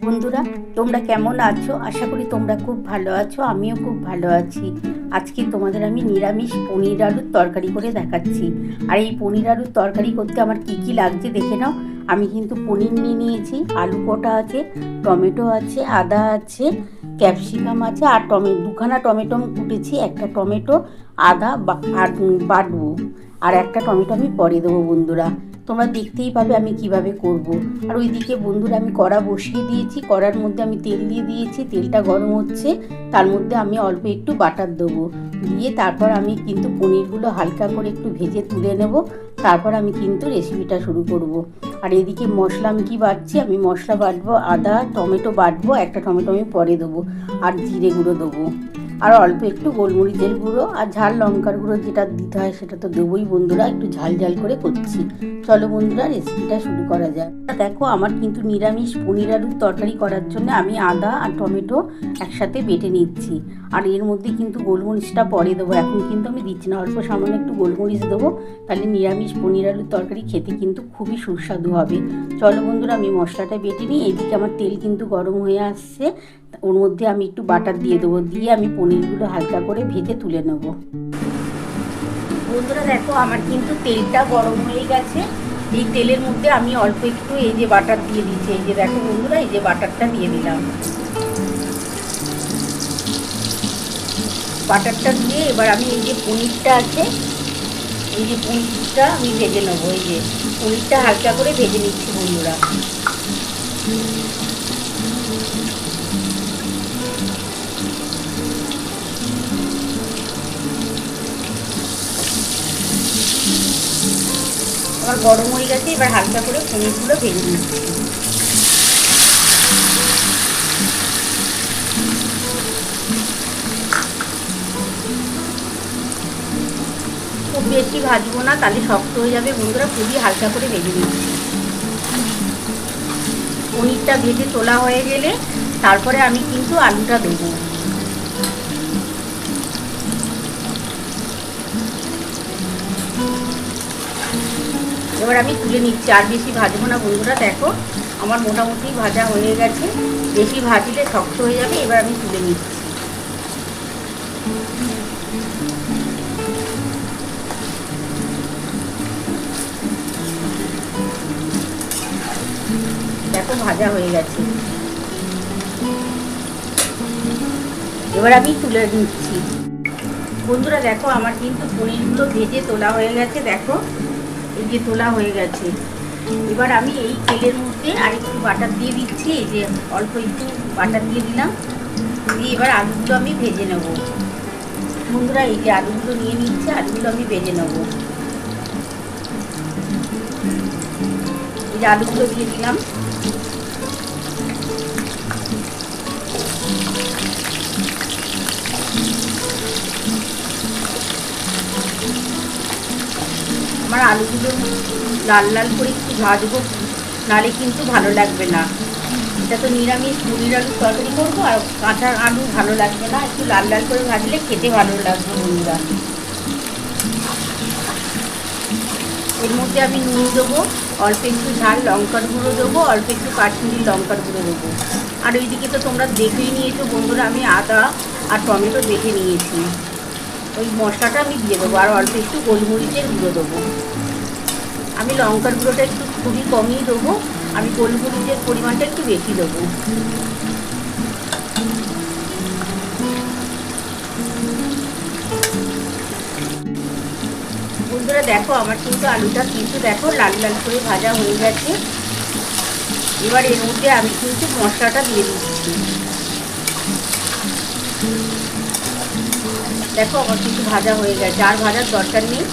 বন্ধুরা, তোমরা কেমন আছো? আশা করি তোমরা খুব ভালো আছো। আমিও খুব ভালো আছি। আজকে তোমাদের আমি নিরামিষ পনির আলুর তরকারি করে দেখাচ্ছি। আর এই পনির আলুর তরকারি করতে আমার কি কি লাগছে দেখে নাও। আমি কিন্তু পনির নিয়ে নিয়েছি, আলু কটা আছে, টমেটো আছে, আদা আছে, ক্যাপসিকাম আছে, আর দুখানা টমেটো কুটেছি। একটা টমেটো আদা আর বাটবো, আর একটা টমেটো আমি পরে দেবো। বন্ধুরা, তোমরা দেখতেই পাবে আমি কিভাবে করব। আর ওইদিকে বন্ধুরা আমি কড়া বসিয়ে দিয়েছি, কড়ার মধ্যে আমি তেল দিয়ে দিয়েছি, তেলটা গরম হচ্ছে, তার মধ্যে আমি অল্প একটু বাটার দেবো, দিয়ে তারপর আমি কিন্তু পনিরগুলো হালকা করে একটু ভেজে তুলে নেব। তারপর আমি কিন্তু রেসিপিটা শুরু করব। আর এদিকে মশলা আমি কী বাটছি, আমি মশলা বাটবো, আদা টমেটো বাটবো, একটা টমেটো আমি পরে দেবো, আর জিরে গুঁড়ো দেবো, আর অল্প একটু গোলমরিচের গুঁড়ো, আর ঝাল লঙ্কার গুঁড়ো যেটা দিতে হয় সেটা তো দেবোই। বন্ধুরা, একটু ঝাল ঝাল করে করছি। চলো বন্ধুরা, রেসিপিটা শুরু করা যায়। দেখো, আমার কিন্তু নিরামিষ পনির আলুর তরকারি করার জন্য আমি আদা আর টমেটো একসাথে বেটে নিচ্ছি। আর এর মধ্যে কিন্তু গোলমরিচটা পরে দেবো, এখন কিন্তু আমি দিচ্ছি না। অল্প সামান্য একটু গোলমরিচ দেবো, তাহলে নিরামিষ পনির আলুর তরকারি খেতে কিন্তু খুবই সুস্বাদু হবে। চলো বন্ধুরা, আমি মশলাটা বেটে নিই। এদিকে আমার তেল কিন্তু গরম হয়ে আসছে, ওর মধ্যে আমি একটু বাটার দিয়ে দেবো, দিয়ে আমি পনিরগুলো হালকা করে ভেজে তুলে নেব। বন্ধুরা দেখো, আমার কিন্তু তেলটা গরম হয়ে গেছে। এই তেলের মধ্যে আমি অল্প একটু এই যে বাটার দিয়ে দিচ্ছি। এই যে দেখো বন্ধুরা, এই যে বাটারটা দিয়ে দিলাম। বাটারটা দিয়ে এবার আমি এই যে পনিরটা আছে, এই যে পনিরটা আমি ভেজে নেবো। এই যে পনিরটা হালকা করে ভেজে নিচ্ছি বন্ধুরা। আমার গরম হয়ে গেছে, এবার হালকা করে পনিরগুলো ভেজে নিচ্ছি। খুব বেশি ভাজবো না, তাহলে শক্ত হয়ে যাবে বন্ধুরা। খুবই হালকা করে ভেজে নিচ্ছি। পনিরটা ভেজে তোলা হয়ে গেলে তারপরে আমি কিন্তু আলুটা দেবো। এবার আমি তুলে নিচ্ছি, আর বেশি ভাজবো না বন্ধুরা। দেখো, আমার মোটামুটি ভাজা হয়ে গেছে, বেশি ভাজলে শক্ত হয়ে যাবে। এবার আমি তুলে নিচ্ছি। দেখো, ভাজা হয়ে গেছে, এবার আমি তুলে নিচ্ছি। বন্ধুরা দেখো, আমার কিন্তু পনিরগুলো ভেজে তোলা হয়ে গেছে। দেখো, এই যে তোলা হয়ে গেছে। এবার আমি এই তেলের মধ্যে আর একটু বাটার দিয়ে দিচ্ছি। এই যে অল্প একটু বাটার দিয়ে দিলাম, দিয়ে এবার আলুগুলো আমি ভেজে নেব। বন্ধুরা, এই যে আলুগুলো নিয়ে নিচ্ছে, আলুগুলো আমি ভেজে নেব। এই যে আলুগুলো দিয়ে দিলাম। আমার আলুগুলো লাল লাল করে একটু ভাজবো, নাহলে কিন্তু ভালো লাগবে না। এটা তো নিরামিষ পনির আলুর তরকারি করবো, আর কাঁচা আলু ভালো লাগবে না। একটু লাল লাল করে ভাজলে খেতে ভালো লাগবে বন্ধুরা। এর মধ্যে আমি নুন দেবো, অল্প একটু ঝাল লঙ্কার গুঁড়ো দেবো, অল্প একটু কাশ্মীরি লঙ্কার গুঁড়ো দেবো। আর ওইদিকে তো তোমরা দেখেই নিয়েছো বন্ধুরা, আমি আদা আর টমেটো বেটে নিয়েছি। ওই মশলাটা আমি দিয়ে দেবো, আর অল্প একটু গোলমরিচের গুঁড়ো দেবো। আমি লঙ্কার গুঁড়োটা একটু খুবই কমই দেবো, আমি গোলমরিচের পরিমাণটা একটু বেশি দেবো। বন্ধুরা দেখো, আমার কিন্তু আলুটা কিন্তু দেখো লাল লাল করে ভাজা হয়ে গেছে। এবার এর মধ্যে আমি কিন্তু মশলাটা দিয়ে দিচ্ছি। দেখো, আমার কিন্তু ভাজা হয়ে গেছে, আর ভাজার দরকার নেই।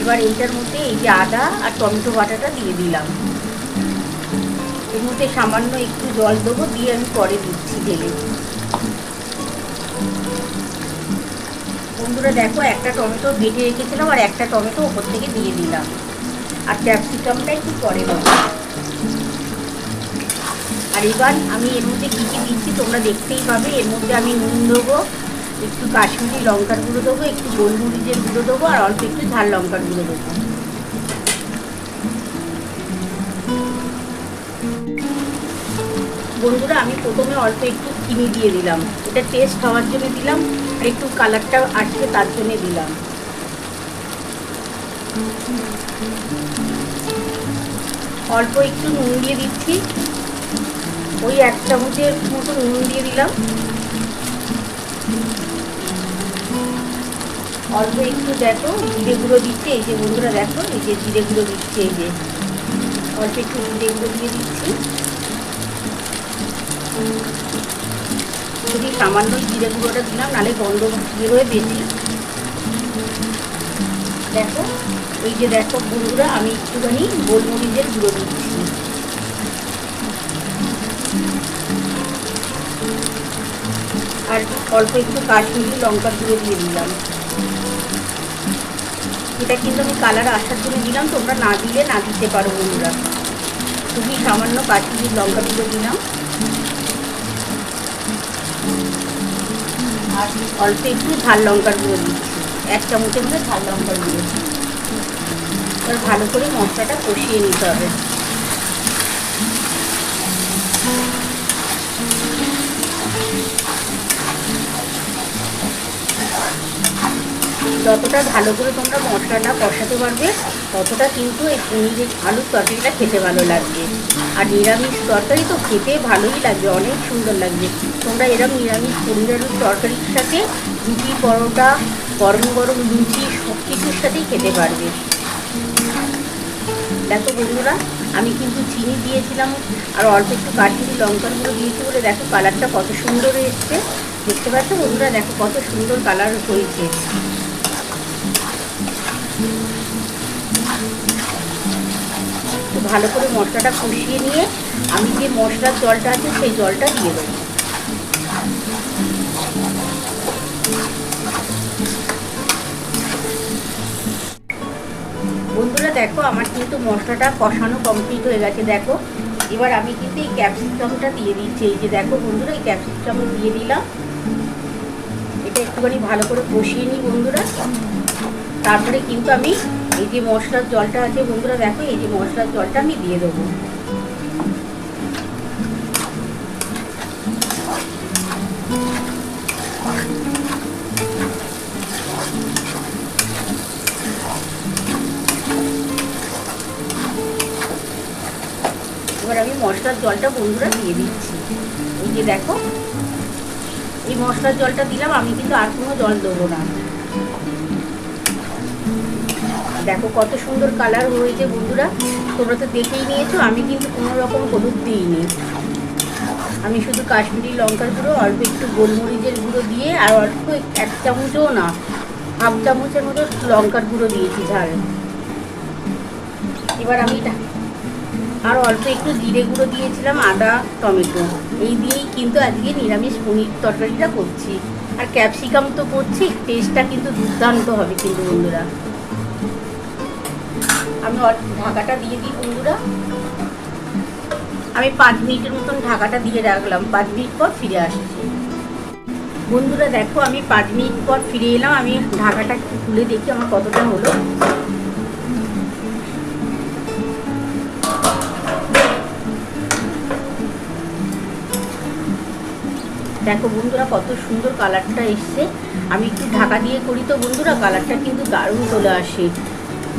এবার এইটার মধ্যে এই যে আদা আর টমেটো বাটাটা দিয়ে দিলাম। এর মধ্যে সামান্য একটু জল দেবো, দিয়ে আমি পরে দিচ্ছি ঢেলে। বন্ধুরা দেখো, একটা টমেটো বেটে রেখেছিলাম, আর একটা টমেটো ওপর থেকে দিয়ে দিলাম, আর ক্যাপসিকামটা একটু পরে দেবো। আর এবার আমি এর মধ্যে কী কী দিচ্ছি তোমরা দেখতেই পাবে। এর মধ্যে আমি নুন দেবো, একটু কাশ্মীরি লঙ্কার গুঁড়ো দেবো, একটু গোলমরিচের গুঁড়ো দেবো, আর অল্প একটু ঝাল লঙ্কার গুঁড়ো দেবো। বন্ধুরা আমি প্রথমে অল্প একটু চিনি দিয়ে দিলাম, এটা টেস্ট হওয়ার জন্য দিলাম, আর একটু কালারটা আসছে তার জন্য দিলাম। অল্প একটু নুন দিয়ে দিচ্ছি, ওই 1 চামচের মতো নুন দিয়ে দিলাম। অল্প একটু দেখো জিরে গুঁড়ো দিচ্ছে, এই যে বন্ধুরা দেখো এই যে জিরে গুঁড়ো দিচ্ছে, এই যে অল্প একটু জিরে গুঁড়ো দিয়ে দিচ্ছি। যদি সামান্য জিরে গুঁড়োটা দিলাম, নাহলে গন্ধ বেরোয় বেশি। দেখো এই যে দেখো বন্ধুরা আমি একটুখানি গোলমরিচের গুঁড়ো দিচ্ছি, আর অল্প একটু কাশ্মীরি লঙ্কার গুঁড়ো দিয়ে দিলাম। এটা কিন্তু আমি কালার আসার জন্য দিলাম, তোমরা না দিলে না দিতে পারো বন্ধুরা। খুবই সামান্য কাশ্মীরি লঙ্কা গুঁড়ো দিলাম, আর অল্প একটু ঝাল লঙ্কার গুঁড়ো দিচ্ছি, 1 চামচের মধ্যে ঝাল লঙ্কার গুঁড়ো। এবার ভালো করে মশলাটা কষিয়ে নিতে হবে। যতটা ভালো করে তোমরা মশলাটা কষাতে পারবে, ততটা কিন্তু এই পনিরের আলুর তরকারিটা খেতে ভালো লাগবে। আর নিরামিষ তরকারি তো খেতে ভালোই লাগবে, অনেক সুন্দর লাগবে। তোমরা এরকম নিরামিষ পনির আলুর তরকারির সাথে রুটি, পরোটা, গরম গরম লুচি সব কিছুর সাথেই খেতে পারবে। দেখো বন্ধুরা আমি কিন্তু চিনি দিয়েছিলাম, আর অল্প একটু কাশ্মীরি লঙ্কার গুঁড়ো দিয়েছি বলে দেখো কালারটা কত সুন্দর এসছে। দেখতে পাচ্ছ বন্ধুরা, দেখো কত সুন্দর কালার হয়েছে। ভালো করে মশলাটা কষিয়ে নিয়ে আমি যে মশলার জলটা আছে সেই জলটা দিয়ে দেবো। বন্ধুরা দেখো আমার কিন্তু মশলাটা কষানো কমপ্লিট হয়ে গেছে। দেখো এবার আমি কিন্তু এই ক্যাপসিকামটা দিয়ে দিচ্ছি, এই যে দেখো বন্ধুরা এই ক্যাপসিকাম দিয়ে দিলাম। এটা একটুখানি ভালো করে কষিয়ে নিই বন্ধুরা। তারপরে কিন্তু আমি এই যে মশলার জলটা আছে বন্ধুরা, দেখো এই যে মশলার জলটা আমি দিয়ে দেবো। এবার আমি মশলার জলটা বন্ধুরা দিয়ে দিচ্ছি। এই যে দেখো এই মশলার জলটা দিলাম, আমি কিন্তু আর কোনো জল দেবো না। দেখো কত সুন্দর কালার হয়েছে বন্ধুরা, তোমরা তো দেখেই নিয়েছো। আমি কিন্তু কোনো রকম হলুদ দিইনি, আমি শুধু কাশ্মীরি লঙ্কার গুঁড়ো, অল্প একটু গোলমরিচের গুঁড়ো দিয়ে, আর অল্প 1 চামচও না, 1/2 চামচের মতো লঙ্কার গুঁড়ো দিয়েছি ঝাল। এবার আমি আর অল্প একটু জিরে গুঁড়ো দিয়েছিলাম, আদা, টমেটো, এই দিয়েই কিন্তু আজকে নিরামিষ পনির তরকারিটা করছি। আর ক্যাপসিকাম তো করছি, টেস্টটা কিন্তু দুর্দান্ত হবে কিন্তু বন্ধুরা। আমি ঢাকাটা দিয়ে দিই বন্ধুরা, আমি 5 মিনিটের মতন ঢাকাটা দিয়ে রাখলাম। 5 মিনিট পর ফিরে আসছি বন্ধুরা। দেখো আমি 5 মিনিট পর ফিরে এলাম, আমি ঢাকাটা খুলে দেখি আমার কতটা হলো। দেখো বন্ধুরা কত সুন্দর কালারটা এসছে। আমি একটু ঢাকা দিয়ে করি তো বন্ধুরা, কালারটা কিন্তু দারুণ চলে আসে।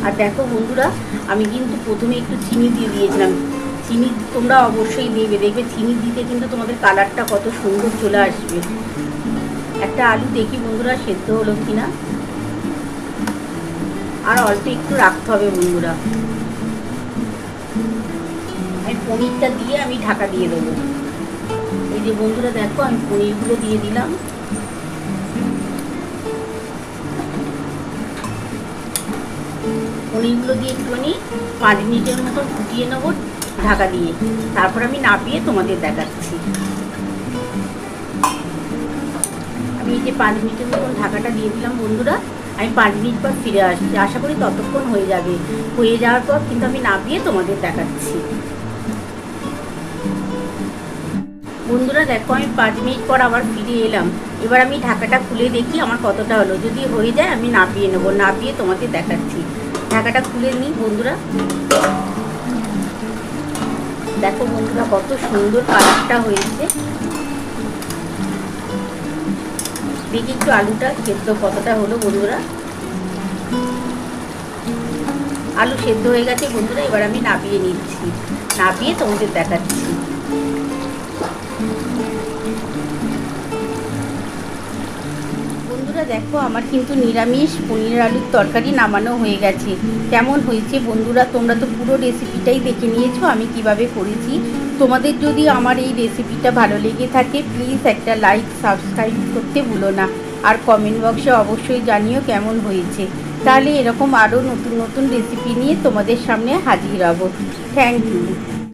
আর দেখো বন্ধুরা আমি কিন্তু প্রথমে একটু চিনি দিয়ে দিয়েছিলাম, চিনি তোমরা অবশ্যই দেবে, দেখবে চিনি দিতে কিন্তু তোমাদের কালারটা কত সুন্দর চলে আসবে। একটা আলু দেখি বন্ধুরা সেদ্ধ হলো কিনা, আর অল্প একটু রাখতে হবে বন্ধুরা। আমি পনিরটা দিয়ে আমি ঢাকা দিয়ে দেবো। এই যে বন্ধুরা দেখো আমি পনিরগুলো দিয়ে দিলাম। পনিরগুলো দিয়ে একটুখানি 5 মিনিটের মতো ফুটিয়ে নেবো ঢাকা দিয়ে, তারপর আমি নাপিয়ে তোমাদের দেখাচ্ছি। আমি এই যে 5 মিনিটের মতন ঢাকাটা দিয়ে দিলাম বন্ধুরা। আমি 5 মিনিট পর ফিরে আসছি, আশা করি ততক্ষণ হয়ে যাবে। হয়ে যাওয়ার পর কিন্তু আমি নাপিয়ে তোমাদের দেখাচ্ছি বন্ধুরা। দেখো আমি 5 মিনিট পর আবার ফিরে এলাম। এবার আমি ঢাকাটা খুলে দেখি আমার কতটা হলো, যদি হয়ে যায় আমি নাপিয়ে নেবো, নাপিয়ে তোমাদের দেখাচ্ছি। ঢাকাটা খুলে নিই বন্ধুরা। দেখো বন্ধুরা কত সুন্দর কালারটা হয়েছে। দেখি একটু আলুটা সেদ্ধ কতটা হলো বন্ধুরা। আলু সেদ্ধ হয়ে গেছে বন্ধুরা, এবার আমি নাবিয়ে নিচ্ছি, নাবিয়ে তোমাদের দেখাচ্ছি। বন্ধুরা দেখো আমার কিন্তু নিরামিষ পনির আলুর তরকারি নামানো হয়ে গেছে। কেমন হয়েছে বন্ধুরা, তোমরা তো পুরো রেসিপিটাই দেখে নিয়েছো আমি কিভাবে করেছি। তোমাদের যদি আমার এই রেসিপিটা ভালো লেগে থাকে প্লিজ একটা লাইক সাবস্ক্রাইব করতে ভুলো না, আর কমেন্ট বক্সে অবশ্যই জানিও কেমন হয়েছে। তাহলে এরকম আরও নতুন নতুন রেসিপি নিয়ে তোমাদের সামনে হাজির হব। Thank you.